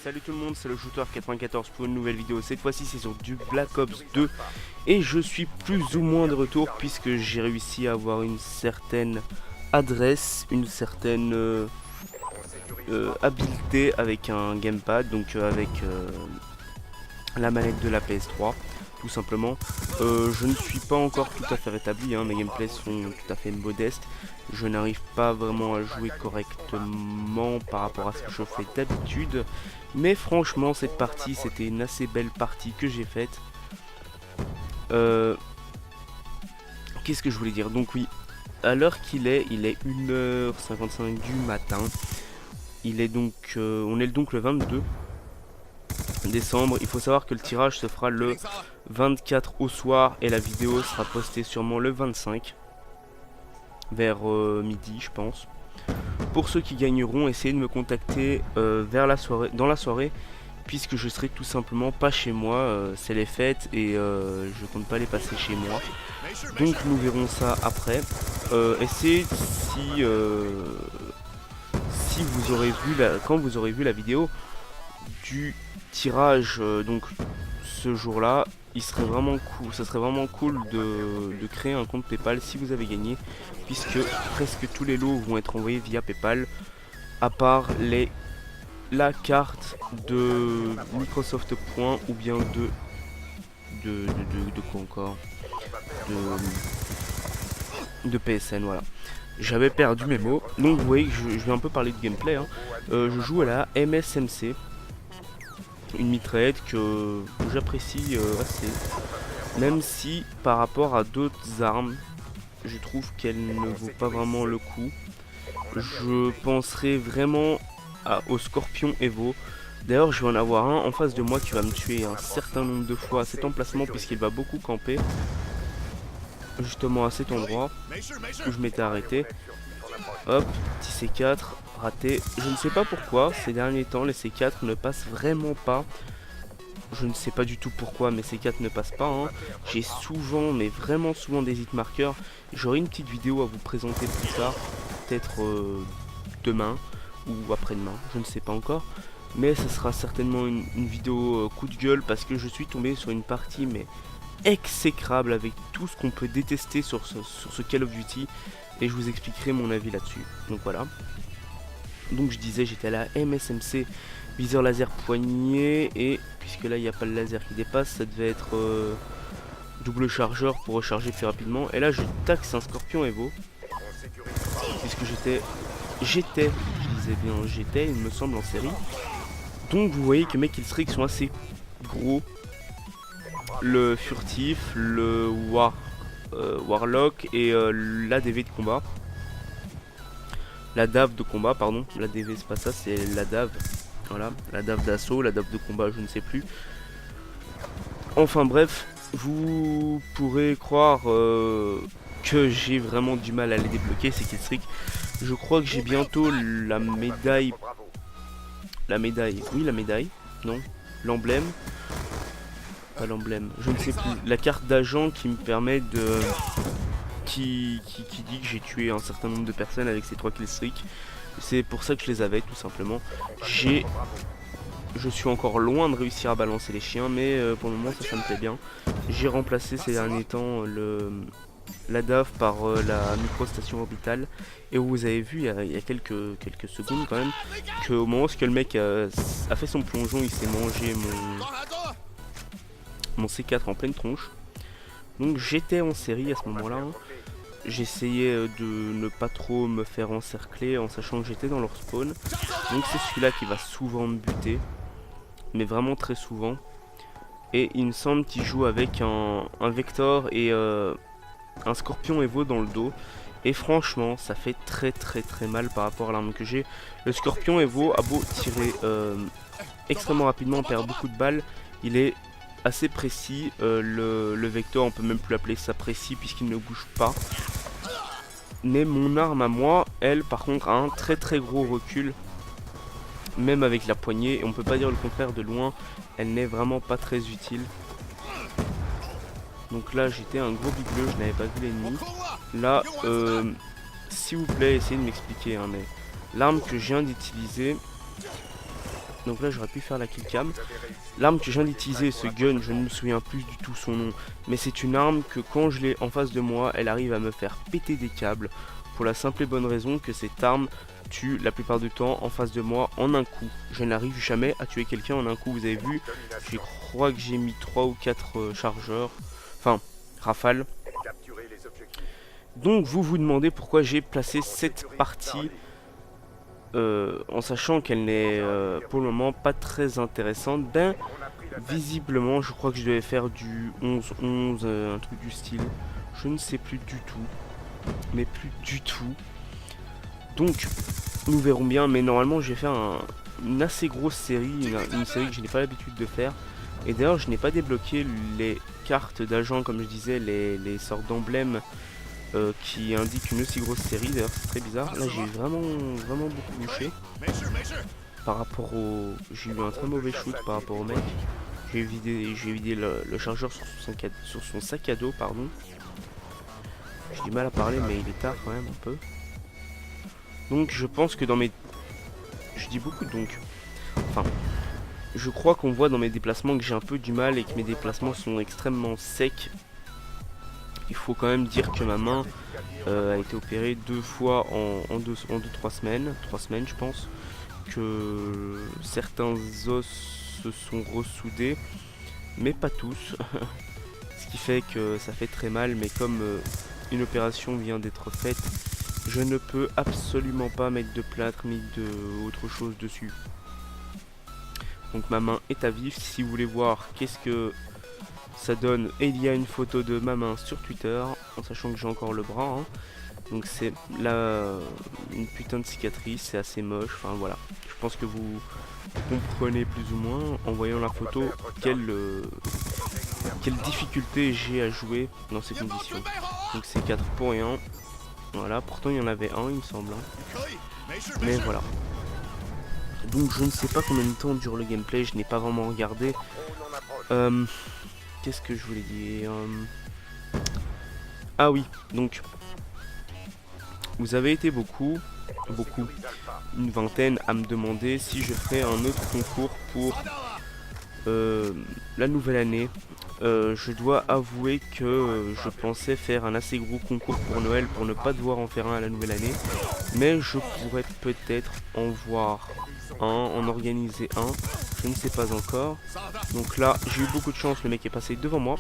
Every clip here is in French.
Salut tout le monde, c'est le Shooter94 pour une nouvelle vidéo. Cette fois-ci c'est sur du Black Ops 2 et je suis plus ou moins de retour puisque j'ai réussi à avoir une certaine adresse, une certaine habileté avec un gamepad, donc avec la manette de la PS3 tout simplement. Je ne suis pas encore tout à fait rétabli, hein, mes gameplays sont tout à fait modestes. Je n'arrive pas vraiment à jouer correctement par rapport à ce que je fais d'habitude. Mais franchement, cette partie, c'était une assez belle partie que j'ai faite. Qu'est-ce que je voulais dire? Donc oui, à l'heure qu'il est, il est 1h55 du matin. Il est donc, on est donc le 22 décembre. Il faut savoir que le tirage se fera le 24 au soir et la vidéo sera postée sûrement le 25 vers midi je pense. Pour ceux qui gagneront, essayez de me contacter vers la soirée, dans la soirée, puisque je serai tout simplement pas chez moi, c'est les fêtes et je compte pas les passer chez moi. Donc nous verrons ça après. Essayez si vous aurez vu quand vous aurez vu la vidéo du tirage donc ce jour-là, il serait vraiment cool, ça serait vraiment cool de créer un compte PayPal si vous avez gagné, puisque presque tous les lots vont être envoyés via PayPal, à part la carte de Microsoft Points ou bien de quoi encore, de PSN, voilà. J'avais perdu mes mots, donc vous voyez que je vais un peu parler de gameplay, hein. Je joue à la MSMC, une mitraillette que j'apprécie assez, même si par rapport à d'autres armes je trouve qu'elle ne vaut pas vraiment le coup. Je penserai vraiment au Scorpion Evo. D'ailleurs je vais en avoir un en face de moi qui va me tuer un certain nombre de fois à cet emplacement, puisqu'il va beaucoup camper justement à cet endroit où je m'étais arrêté. Hop, petit C4 raté. Je ne sais pas pourquoi ces derniers temps les C4 ne passent vraiment pas. Je ne sais pas du tout pourquoi, mais C4 ne passent pas, hein. J'ai souvent, mais vraiment souvent des hit markers. J'aurai une petite vidéo à vous présenter plus tard, peut-être demain ou après-demain, je ne sais pas encore. Mais ce sera certainement une vidéo coup de gueule, parce que je suis tombé sur une partie mais exécrable avec tout ce qu'on peut détester sur ce Call of Duty. Et je vous expliquerai mon avis là-dessus. Donc voilà. Donc je disais, j'étais à la MSMC, viseur laser poignet, et puisque là il n'y a pas le laser qui dépasse, ça devait être double chargeur pour recharger plus rapidement. Et là je taxe un Scorpion Evo, puisque je disais bien j'étais, il me semble, en série. Donc vous voyez que mes killstreaks sont assez gros. Le furtif, le warlock et l'ADV de combat. La dave de combat, pardon, la DV c'est pas ça, c'est la dave. Voilà, la dave d'assaut, la dave de combat, je ne sais plus. Enfin bref, vous pourrez croire que j'ai vraiment du mal à les débloquer, ces killstreaks. Je crois que j'ai bientôt la médaille. Oui, la médaille, non, l'emblème. Pas l'emblème, je ne sais plus. La carte d'agent qui me permet de... Qui dit que j'ai tué un certain nombre de personnes avec ces 3 killstreaks. C'est pour ça que je les avais, tout simplement. Je suis encore loin de réussir à balancer les chiens, mais pour le moment ça me plaît bien. J'ai remplacé ces derniers temps la DAF par la micro-station orbitale. Et vous avez vu il y a quelques secondes quand même, qu'au moment où le mec a fait son plongeon, il s'est mangé mon C4 en pleine tronche. Donc j'étais en série à ce moment-là, hein. J'essayais de ne pas trop me faire encercler en sachant que j'étais dans leur spawn. Donc c'est celui-là qui va souvent me buter, mais vraiment très souvent. Et il me semble qu'il joue avec un Vector et un Scorpion Evo dans le dos. Et franchement ça fait très mal par rapport à l'arme que j'ai. Le Scorpion Evo a beau tirer extrêmement rapidement, perd beaucoup de balles, il est assez précis. Le Vector, on peut même plus l'appeler ça précis puisqu'il ne bouge pas. Mais mon arme à moi, elle par contre a un très gros recul, même avec la poignée, et on peut pas dire le contraire. De loin elle n'est vraiment pas très utile. Donc là j'étais un gros big bleu, je n'avais pas vu l'ennemi. Là s'il vous plaît essayez de m'expliquer, hein, mais l'arme que je viens d'utiliser Donc là j'aurais pu faire la kill cam. L'arme que je viens d'utiliser, ce gun, je ne me souviens plus du tout son nom, mais c'est une arme que quand je l'ai en face de moi, elle arrive à me faire péter des câbles, pour la simple et bonne raison que cette arme tue la plupart du temps en face de moi en un coup. Je n'arrive jamais à tuer quelqu'un en un coup, vous avez vu, je crois que j'ai mis 3 ou 4 chargeurs, enfin rafales. Donc vous vous demandez pourquoi j'ai placé cette partie en sachant qu'elle n'est pour le moment pas très intéressante. Ben visiblement je crois que je devais faire du 11-11, un truc du style, je ne sais plus du tout, mais plus du tout. Donc nous verrons bien, mais normalement je vais faire une assez grosse série, une série que je n'ai pas l'habitude de faire. Et d'ailleurs je n'ai pas débloqué les cartes d'agents, comme je disais, les sortes d'emblèmes qui indiquent une aussi grosse série. D'ailleurs c'est très bizarre, là j'ai vraiment beaucoup touché par rapport au... J'ai eu un très mauvais shoot par rapport au mec. J'ai vidé le chargeur sur son sac à dos, pardon. J'ai du mal à parler mais il est tard quand même un peu. Donc je pense que dans mes... Je dis beaucoup donc. Enfin, je crois qu'on voit dans mes déplacements que j'ai un peu du mal et que mes déplacements sont extrêmement secs. Il faut quand même dire que ma main a été opérée 2 fois en 2-3 semaines. 3 semaines je pense. Que certains os se sont ressoudés. Mais pas tous. Ce qui fait que ça fait très mal. Mais comme une opération vient d'être faite, je ne peux absolument pas mettre de plâtre ni de autre chose dessus. Donc ma main est à vif. Si vous voulez voir qu'est-ce que ça donne, et il y a une photo de ma main sur Twitter, en sachant que j'ai encore le bras. Hein. Donc c'est là une putain de cicatrice, c'est assez moche. Enfin voilà, je pense que vous comprenez plus ou moins en voyant la photo quelle difficulté j'ai à jouer dans ces conditions. Donc c'est 4 pour rien. Voilà, pourtant il y en avait un il me semble. Hein. Mais voilà. Donc je ne sais pas combien de temps dure le gameplay, je n'ai pas vraiment regardé. Qu'est-ce que je voulais dire? Ah oui, donc vous avez été beaucoup, une vingtaine à me demander si je ferais un autre concours pour la nouvelle année. Je dois avouer que je pensais faire un assez gros concours pour Noël pour ne pas devoir en faire un à la nouvelle année. Mais je pourrais peut-être en voir un, en organiser un, je ne sais pas encore. Donc là, j'ai eu beaucoup de chance, le mec est passé devant moi,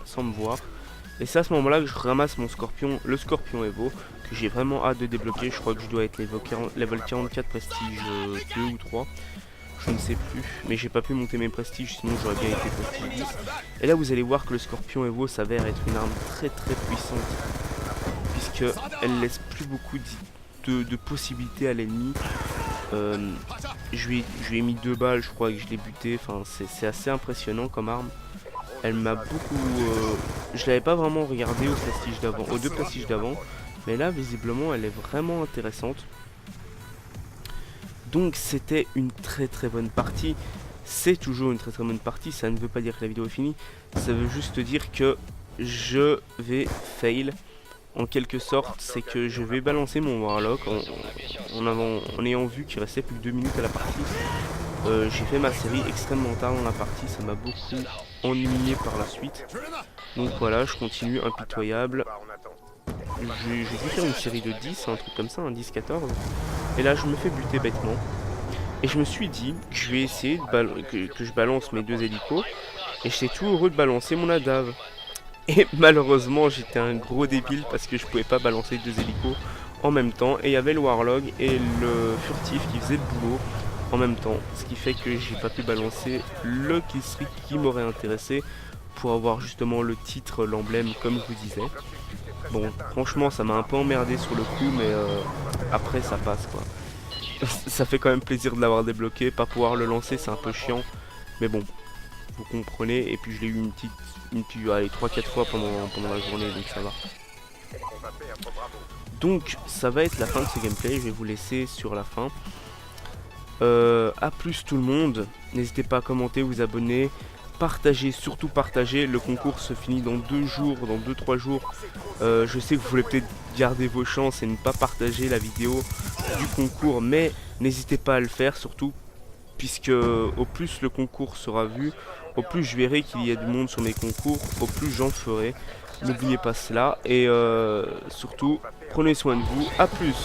sans me voir. Et c'est à ce moment-là que je ramasse mon scorpion, le scorpion Evo, que j'ai vraiment hâte de débloquer. Je crois que je dois être level 44 prestige 2 ou 3. Je ne sais plus, mais j'ai pas pu monter mes prestiges, sinon j'aurais bien été prestige 10. Et là vous allez voir que le scorpion Evo s'avère être une arme très puissante, puisque elle laisse plus beaucoup de possibilités à l'ennemi. Je lui ai mis 2 balles, je crois que je l'ai buté. Enfin c'est assez impressionnant comme arme. Elle m'a beaucoup... je l'avais pas vraiment regardé au prestige d'avant, aux 2 prestiges d'avant, mais là visiblement elle est vraiment intéressante. Donc c'était une très bonne partie. C'est toujours une très bonne partie. Ça ne veut pas dire que la vidéo est finie. Ça veut juste dire que je vais fail. En quelque sorte, c'est que je vais balancer mon Warlock en ayant vu qu'il restait plus que 2 minutes à la partie. J'ai fait ma série extrêmement tard dans la partie. Ça m'a beaucoup ennuyé par la suite. Donc voilà, je continue impitoyable. J'ai dû faire une série de 10, un truc comme ça, un 10-14. Et là je me fais buter bêtement. Et je me suis dit que je vais essayer que je balance mes 2 hélicos. Et j'étais tout heureux de balancer mon Adave. Et malheureusement j'étais un gros débile parce que je pouvais pas balancer 2 hélicos en même temps. Et il y avait le Warlog et le furtif qui faisaient le boulot en même temps. Ce qui fait que j'ai pas pu balancer le killstreak qui m'aurait intéressé pour avoir justement le titre, l'emblème comme je vous disais. Bon, franchement, ça m'a un peu emmerdé sur le coup, mais après, ça passe, quoi. Ça fait quand même plaisir de l'avoir débloqué. Pas pouvoir le lancer, c'est un peu chiant. Mais bon, vous comprenez. Et puis, je l'ai eu allez, 3-4 fois pendant la journée, donc ça va. Donc, ça va être la fin de ce gameplay. Je vais vous laisser sur la fin. A plus tout le monde. N'hésitez pas à commenter, vous abonner. Partagez, surtout partagez, le concours se finit dans 2 jours, dans 2-3 jours. Je sais que vous voulez peut-être garder vos chances et ne pas partager la vidéo du concours, mais n'hésitez pas à le faire, surtout puisque au plus le concours sera vu, au plus je verrai qu'il y a du monde sur mes concours, au plus j'en ferai. N'oubliez pas cela et surtout, prenez soin de vous. À plus.